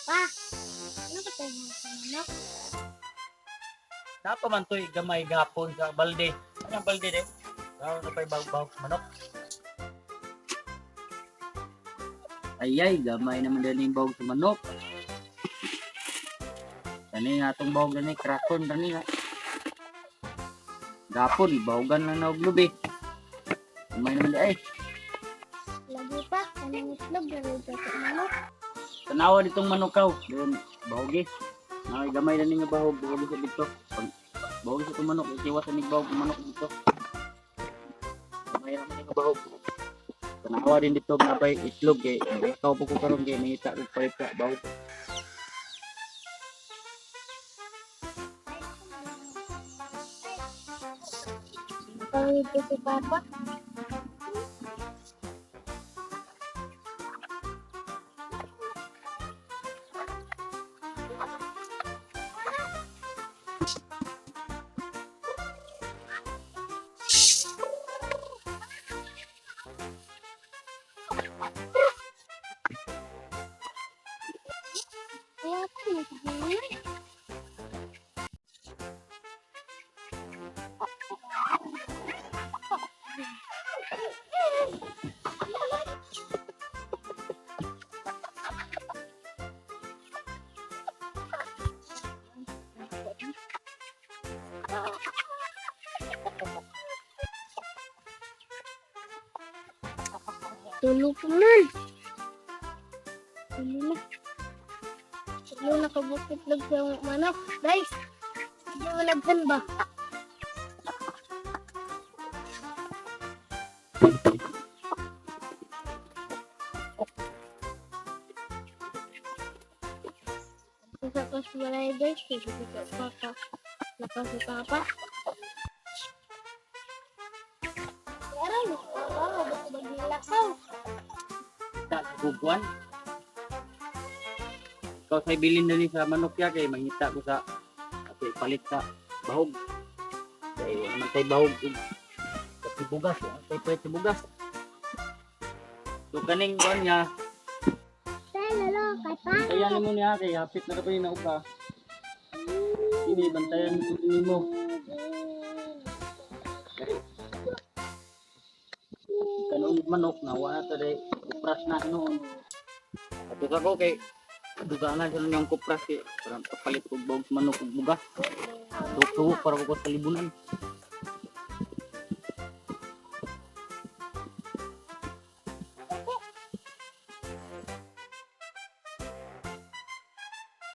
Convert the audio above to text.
Pa, ano ka tayo mga manok? Nato man to'y gamay gapon sa balde. Anong balde de? Ano na pa'y bawag sa manok? Ayay, gamay naman din yung bawag sa manok. Kani nga itong bawag na ni, krakon kani nga. Gapon, bawagan lang na uglob eh. Gamay naman din ay. Lagi pa, kanang itlog na rin sa manok. Tanawa ditong manok kaw. Doon, bawag eh. Nakay gamay na nga bawag, bawag sa dito. Pag bawag sa itong manok, ikiwasan ni bawag ng manok dito. Gamay naman nga bawag. Tanawa din dito, mabay itlog eh. Ikaw po ko karoon kaya may ita rin palit ka, bawag. Tawid ko si Papa. Kaya pa, nagsasabi. Tulog man. Tulo na kabukit-log sa manok. Guys, hindi mo nagsan ba? Sa kasbalay guys, sige sa Papa. Lakas si Papa. Pero, Papa, mabot ba nilakaw? Ita, bubuan. Ikaw sa'y bilin na ni sa manok ya kay mangita ko sa kasi palit sa bahog. Kaya naman tayo bahog kasi bugas. Tayo palit sa bugas. So kaning kuan nga, Tay, lalo, kay Pa. bantayan mo niya kay hapit na ka pa yung naupa. Ini, bantayan mo din mo. Kanong manok na wala ta rin kupras na noon. At ako kay duga na siya yung kupras eh. Parang kapalit ko bahog sa manok ug bugas. Tuwa para ko sa libunan.